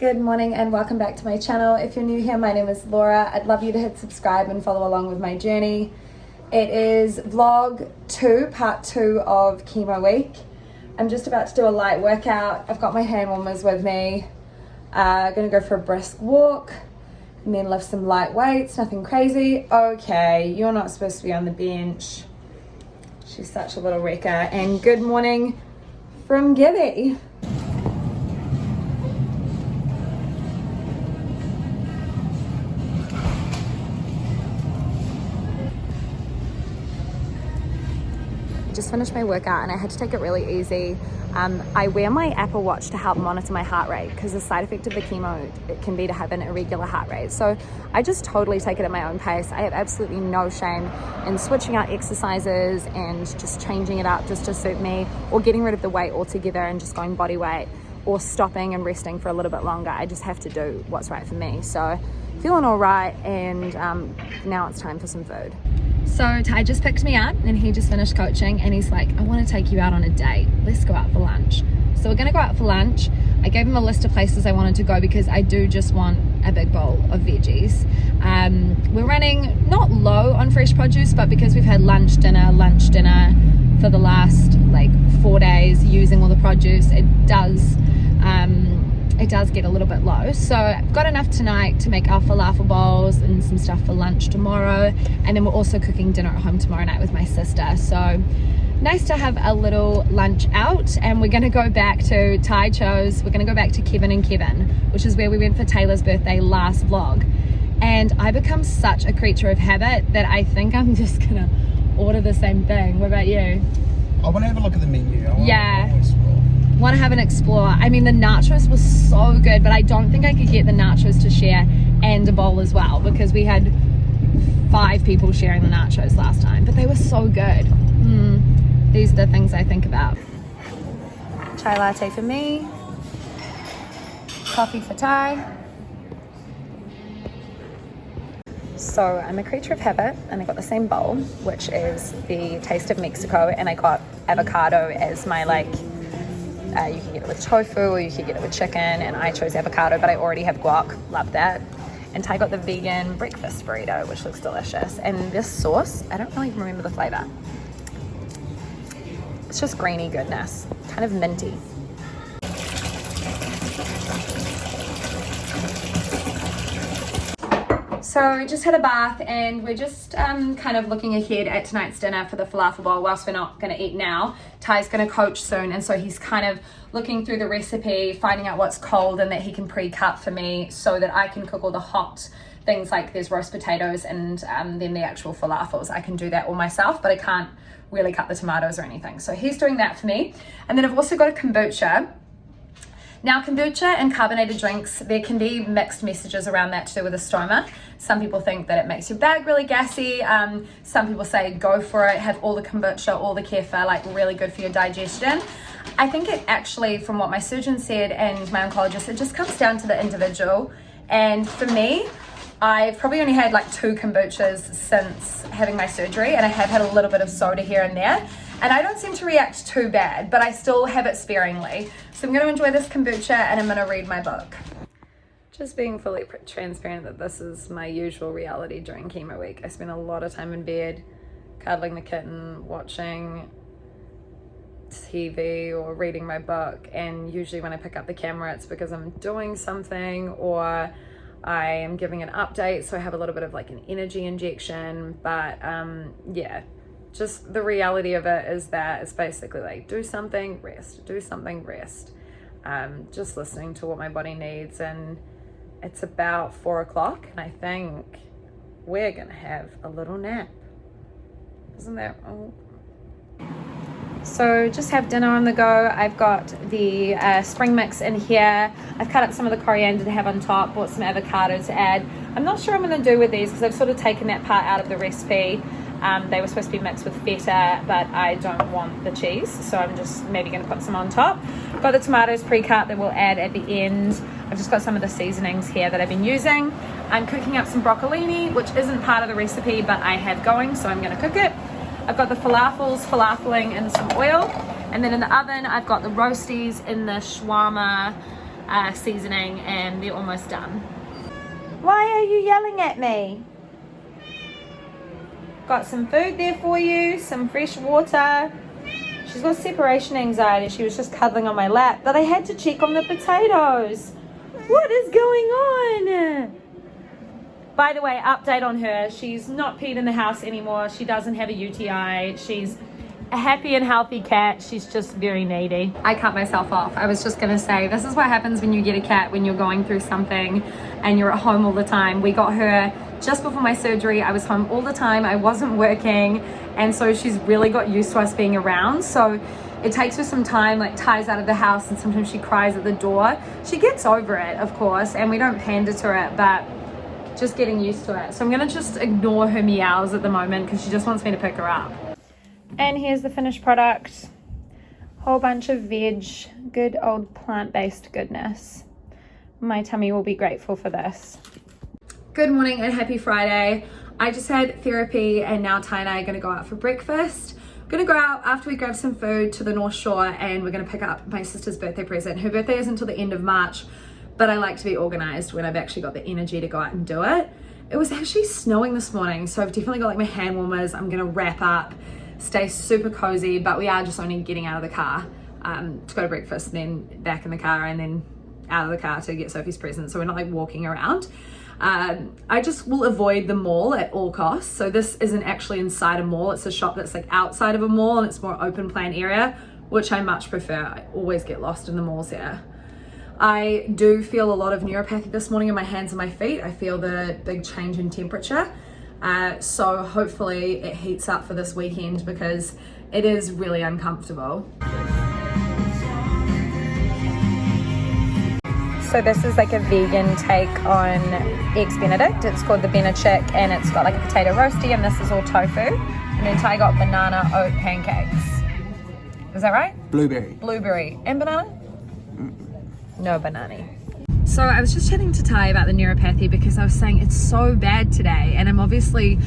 Good morning and welcome back to my channel. If you're new here, my name is Laura. I'd love you to hit subscribe and follow along with my journey. It is vlog 2, part 2 of chemo week. I'm just about to do a light workout. I've got my hand warmers with me. Gonna go for a brisk walk and then lift some light weights, nothing crazy. Okay, you're not supposed to be on the bench. She's such a little wrecker. And good morning from Gibby. Just finished my workout and I had to take it really easy. I wear my Apple Watch to help monitor my heart rate because the side effect of the chemo, it can be to have an irregular heart rate. So I just totally take it at my own pace. I have absolutely no shame in switching out exercises and just changing it up just to suit me, or getting rid of the weight altogether and just going body weight, or stopping and resting for a little bit longer. I just have to do what's right for me. So feeling all right, and now it's time for some food. So Ty just picked me up and he just finished coaching and he's like, I want to take you out on a date. Let's go out for lunch. So we're going to go out for lunch. I gave him a list of places I wanted to go because I do just want a big bowl of veggies. We're running not low on fresh produce, but because we've had lunch, dinner for the last 4 days using all the produce, it does get a little bit low. So I've got enough tonight to make our falafel bowls and some stuff for lunch tomorrow, and then we're also cooking dinner at home tomorrow night with my sister. So nice to have a little lunch out. And we're going to go back to we're going to go back to Kevin, which is where we went for Taylor's birthday last vlog. And I become such a creature of habit that I think I'm just gonna order the same thing. What about you? I want to have a look at the menu. Want to have an explore. I mean, the nachos were so good, but I don't think I could get the nachos to share and a bowl as well, because we had 5 people sharing the nachos last time, but they were so good. These are the things I think about. Chai latte for me, coffee for Ty. So I'm a creature of habit, and I got the same bowl, which is the Taste of Mexico, and I got avocado as my you can get it with tofu or you can get it with chicken, and I chose avocado, but I already have guac, love that. And Ty got the vegan breakfast burrito, which looks delicious. And this sauce, I don't really remember the flavor. It's just grainy goodness, kind of minty. So we just had a bath and we're just kind of looking ahead at tonight's dinner for the falafel bowl. Whilst we're not going to eat now, Ty's going to coach soon, and so he's kind of looking through the recipe, finding out what's cold and that he can pre-cut for me so that I can cook all the hot things, like there's roast potatoes and then the actual falafels. I can do that all myself, but I can't really cut the tomatoes or anything. So he's doing that for me. And then I've also got a kombucha. Now, kombucha and carbonated drinks, there can be mixed messages around that to do with a stoma. Some people think that it makes your bag really gassy. Some people say go for it, have all the kombucha, all the kefir, really good for your digestion. I think it actually, from what my surgeon said and my oncologist, it just comes down to the individual. And for me, I've probably only had 2 kombuchas since having my surgery, and I have had a little bit of soda here and there. And I don't seem to react too bad, but I still have it sparingly. So I'm going to enjoy this kombucha and I'm going to read my book. Just being fully transparent that this is my usual reality during chemo week. I spend a lot of time in bed, cuddling the kitten, watching TV or reading my book. And usually when I pick up the camera, it's because I'm doing something or I am giving an update. So I have a little bit of an energy injection, but yeah. Just the reality of it is that it's basically do something, rest, do something, rest. Just listening to what my body needs. And it's about 4 o'clock and I think we're gonna have a little nap. Isn't that? Oh. So just have dinner on the go. I've got the spring mix in here. I've cut up some of the coriander to have on top, bought some avocado to add. I'm not sure what I'm gonna do with these because I've sort of taken that part out of the recipe. They were supposed to be mixed with feta, but I don't want the cheese, so I'm just maybe going to put some on top. Got the tomatoes pre-cut that we'll add at the end. I've just got some of the seasonings here that I've been using. I'm cooking up some broccolini, which isn't part of the recipe, but I have going, so I'm going to cook it. I've got the falafeling in some oil, and then in the oven I've got the roasties in the shawarma seasoning, and they're almost done. Why are you yelling at me? Got some food there for you, some fresh water. She's got separation anxiety. She was just cuddling on my lap, but I had to check on the potatoes. What is going on? By the way, update on her. She's not peed in the house anymore. She doesn't have a UTI. She's a happy and healthy cat. She's just very needy. I cut myself off. I was just gonna say, this is what happens when you get a cat, when you're going through something and you're at home all the time. We got her just before my surgery. I was home all the time. I wasn't working. And so she's really got used to us being around. So it takes her some time, like Ty's out of the house and sometimes she cries at the door. She gets over it, of course, and we don't pander to it, but just getting used to it. So I'm gonna just ignore her meows at the moment because she just wants me to pick her up. And here's the finished product. Whole bunch of veg, good old plant-based goodness. My tummy will be grateful for this. Good morning and happy Friday. I just had therapy and now Ty and I are gonna go out for breakfast. We're gonna go out after we grab some food to the North Shore and we're gonna pick up my sister's birthday present. Her birthday is until the end of March, but I like to be organized when I've actually got the energy to go out and do it. It was actually snowing this morning, so I've definitely got like my hand warmers. I'm gonna wrap up, stay super cozy, but we are just only getting out of the car to go to breakfast and then back in the car and then out of the car to get Sophie's present. So we're not like walking around. I just will avoid the mall at all costs. So this isn't actually inside a mall. It's a shop that's like outside of a mall and it's more open plan area, which I much prefer. I always get lost in the malls here. I do feel a lot of neuropathy this morning in my hands and my feet. I feel the big change in temperature. So hopefully it heats up for this weekend because it is really uncomfortable. So this is like a vegan take on Eggs Benedict. It's called the Benechick and it's got like a potato roasty and this is all tofu. And then Ty got banana oat pancakes. Is that right? Blueberry. Blueberry. And banana? No banana. So I was just chatting to Ty about the neuropathy because I was saying it's so bad today and I'm obviously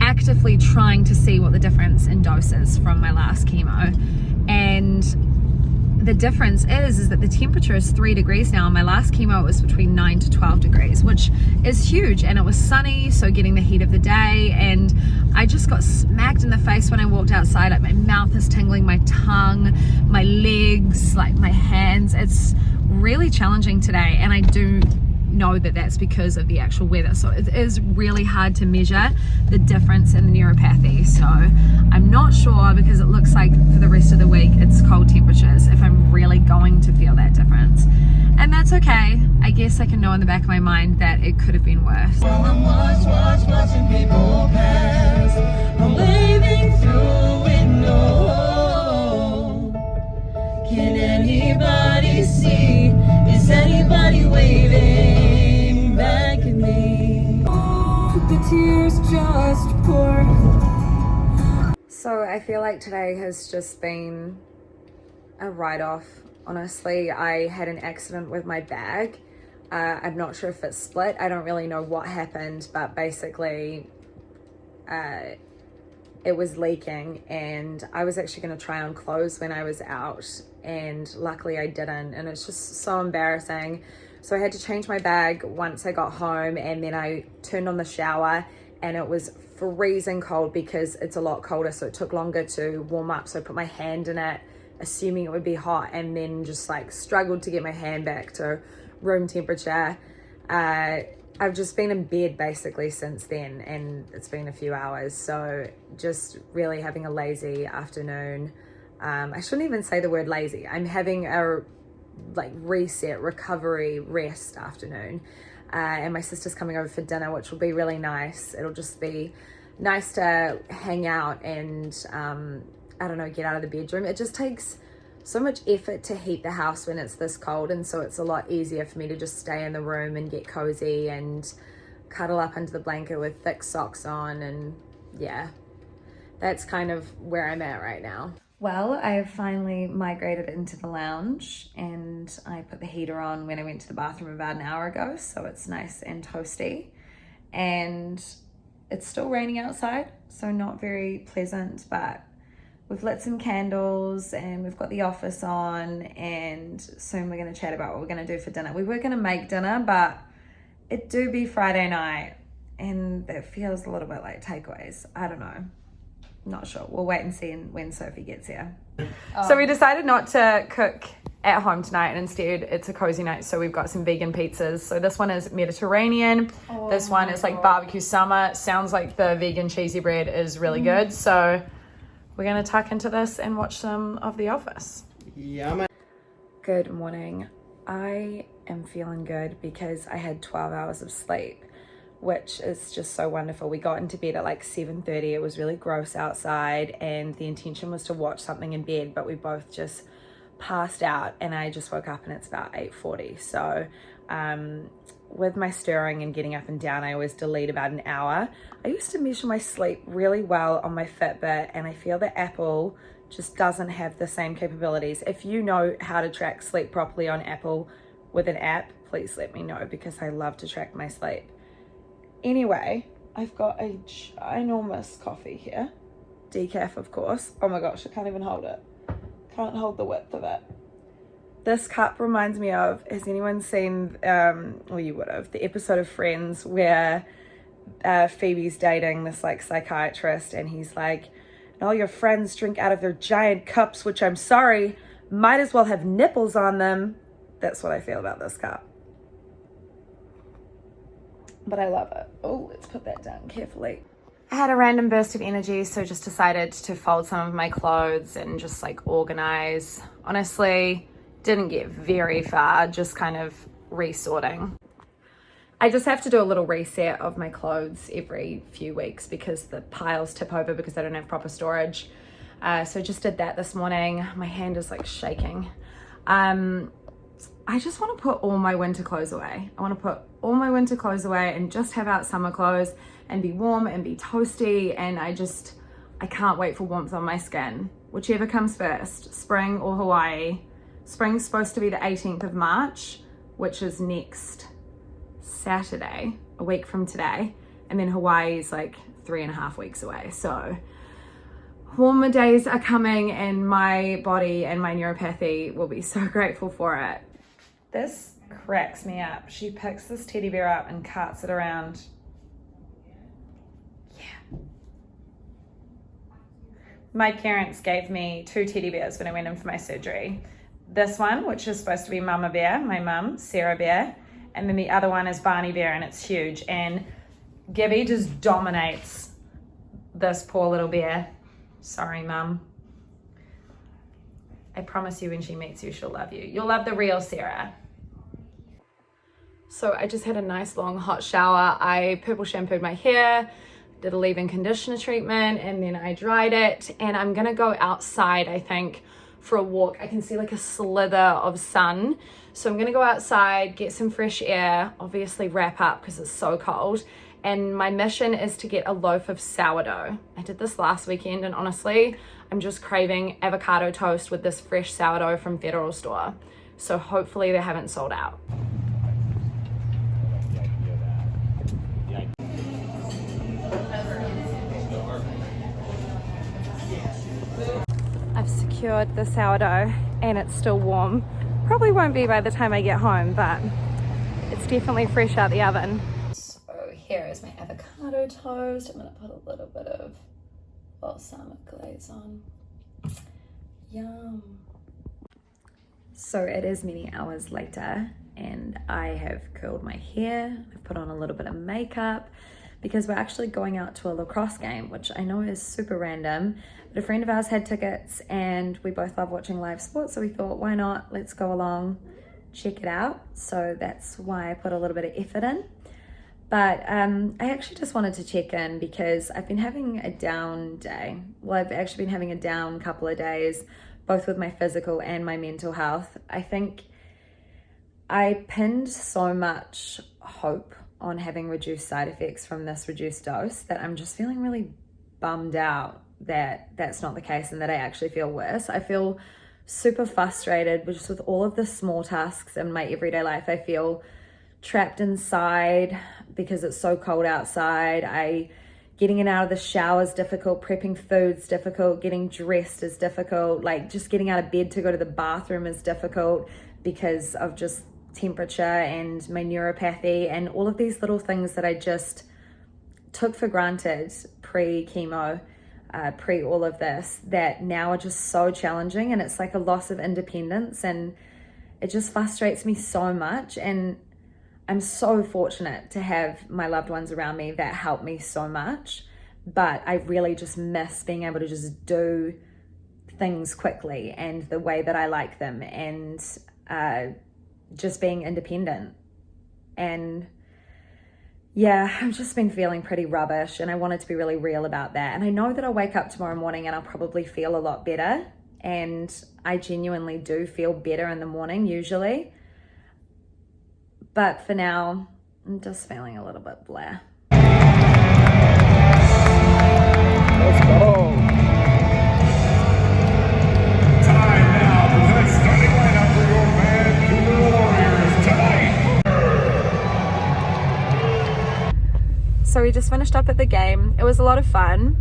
actively trying to see what the difference in dose is from my last chemo. And the difference is that the temperature is 3 degrees now. My last chemo was between 9 to 12 degrees, which is huge. And it was sunny, so getting the heat of the day. And I just got smacked in the face when I walked outside. Like my mouth is tingling, my tongue, my legs, like my hands. It's really challenging today. And I do know that that's because of the actual weather. So it is really hard to measure the difference in the neuropathy. So I'm not sure because it looks like for the rest of the week it's cold temperatures if I'm really going to feel that difference. And that's okay. I guess I can know in the back of my mind that it could have been worse. While I'm watching people pass, I'm waving through window. Can anybody see? Is anybody waving back at me? The tears just pour. So I feel like today has just been a write-off. Honestly, I had an accident with my bag. I'm not sure if it's split. I don't really know what happened, but basically it was leaking and I was actually going to try on clothes when I was out and luckily I didn't, and it's just so embarrassing. So I had to change my bag once I got home and then I turned on the shower and it was freezing cold because it's a lot colder, so it took longer to warm up. So I put my hand in it assuming it would be hot and then just like struggled to get my hand back to room temperature. I've just been in bed basically since then and it's been a few hours, so just really having a lazy afternoon. I shouldn't even say the word lazy. I'm having a like reset, recovery, rest afternoon. And my sister's coming over for dinner, which will be really nice. It'll just be nice to hang out and I don't know, get out of the bedroom. It just takes so much effort to heat the house when it's this cold, and so it's a lot easier for me to just stay in the room and get cozy and cuddle up under the blanket with thick socks on, and yeah, that's kind of where I'm at right now. Well, I've finally migrated into the lounge and I put the heater on when I went to the bathroom about an hour ago, so it's nice and toasty. And it's still raining outside, so not very pleasant, but we've lit some candles and we've got the office on, and soon we're going to chat about what we're going to do for dinner. We were going to make dinner, but it do be Friday night and that feels a little bit like takeaways. I don't know. Not sure. We'll wait and see when Sophie gets here. So we decided not to cook at home tonight, and instead it's a cozy night, so we've got some vegan pizzas. So this one is Mediterranean. This one is like barbecue summer. Sounds like the vegan cheesy bread is really good. So we're going to tuck into this and watch some of The Office. Yum. Good morning. I am feeling good because I had 12 hours of sleep, which is just so wonderful. We got into bed at like 7:30. It was really gross outside and the intention was to watch something in bed, but we both just passed out and I just woke up and it's about 8:40. So with my stirring and getting up and down, I always delete about an hour. I used to measure my sleep really well on my Fitbit, and I feel that Apple just doesn't have the same capabilities. If you know how to track sleep properly on Apple with an app, please let me know because I love to track my sleep. Anyway, I've got a ginormous coffee here. Decaf, of course. Oh my gosh, I can't even hold it. Can't hold the width of it. This cup reminds me of, has anyone seen, well you would have, the episode of Friends where Phoebe's dating this like psychiatrist and he's like, and all your friends drink out of their giant cups, which I'm sorry, might as well have nipples on them. That's what I feel about this cup. But I love it. Oh, let's put that down carefully. I had a random burst of energy, so just decided to fold some of my clothes and just like organize. Honestly, didn't get very far, just kind of resorting. I just have to do a little reset of my clothes every few weeks because the piles tip over because I don't have proper storage. So just did that this morning. My hand is like shaking. I just want to put all my winter clothes away. I want to put all my winter clothes away and just have out summer clothes and be warm and be toasty. And I can't wait for warmth on my skin. Whichever comes first, spring or Hawaii. Spring's supposed to be the 18th of March, which is next Saturday, a week from today. And then Hawaii is like 3.5 weeks away. So warmer days are coming and my body and my neuropathy will be so grateful for it. This cracks me up. She picks this teddy bear up and carts it around. Yeah. My parents gave me 2 teddy bears when I went in for my surgery. This one, which is supposed to be Mama Bear, my mum, Sarah Bear, and then the other one is Barney Bear, and it's huge. And Gibby just dominates this poor little bear. Sorry, Mum. I promise you when she meets you, she'll love you. You'll love the real Sarah. So I just had a nice long hot shower. I purple shampooed my hair, did a leave-in conditioner treatment, and then I dried it. And I'm gonna go outside, I think, for a walk. I can see like a slither of sun. So I'm gonna go outside, get some fresh air, obviously wrap up because it's so cold. And my mission is to get a loaf of sourdough. I did this last weekend and honestly, I'm just craving avocado toast with this fresh sourdough from Federal Store. So hopefully they haven't sold out. I've secured the sourdough and it's still warm. Probably won't be by the time I get home, but it's definitely fresh out the oven. So here is my avocado toast. I'm gonna put a little bit of balsamic glaze on. Yum. So it is many hours later and I have curled my hair. I've put on a little bit of makeup because we're actually going out to a lacrosse game, which I know is super random, but a friend of ours had tickets and we both love watching live sports, so we thought, why not? Let's go along, check it out. So that's why I put a little bit of effort in. But I actually just wanted to check in because I've been having a down day. Well, I've actually been having a down couple of days, both with my physical and my mental health. I think I pinned so much hope on having reduced side effects from this reduced dose that I'm just feeling really bummed out that that's not the case and that I actually feel worse. I feel super frustrated just with all of the small tasks in my everyday life. I feel trapped inside because it's so cold outside. I getting in and out of the shower is difficult, prepping food's difficult, getting dressed is difficult, like just getting out of bed to go to the bathroom is difficult because of just temperature and my neuropathy and all of these little things that I just took for granted pre-chemo, pre all of this, that now are just so challenging, and it's like a loss of independence, and it just frustrates me so much. And I'm so fortunate to have my loved ones around me that help me so much, but I really just miss being able to just do things quickly and the way that I like them, and just being independent. And yeah, I've just been feeling pretty rubbish, and I wanted to be really real about that. And I know that I'll wake up tomorrow morning and I'll probably feel a lot better, and I genuinely do feel better in the morning usually. But for now, I'm just feeling a little bit blah. Let's go. Time now for the starting lineup for your Vancouver Warriors tonight. So we just finished up at the game. It was a lot of fun.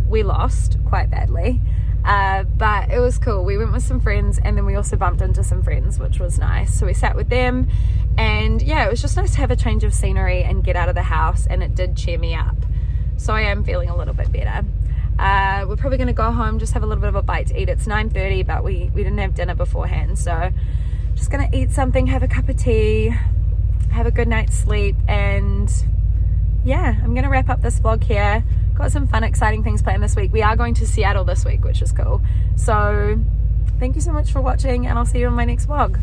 We lost quite badly, but it was cool. We went with some friends, and then we also bumped into some friends, which was nice. So we sat with them, and yeah, it was just nice to have a change of scenery and get out of the house, and it did cheer me up. So I am feeling a little bit better. We're probably going to go home, just have a little bit of a bite to eat. It's 9:30, but we didn't have dinner beforehand, so just going to eat something, have a cup of tea, have a good night's sleep, and yeah, I'm going to wrap up this vlog here. Got some fun, exciting things planned this week. We are going to Seattle this week, which is cool. So thank you so much for watching, and I'll see you in my next vlog.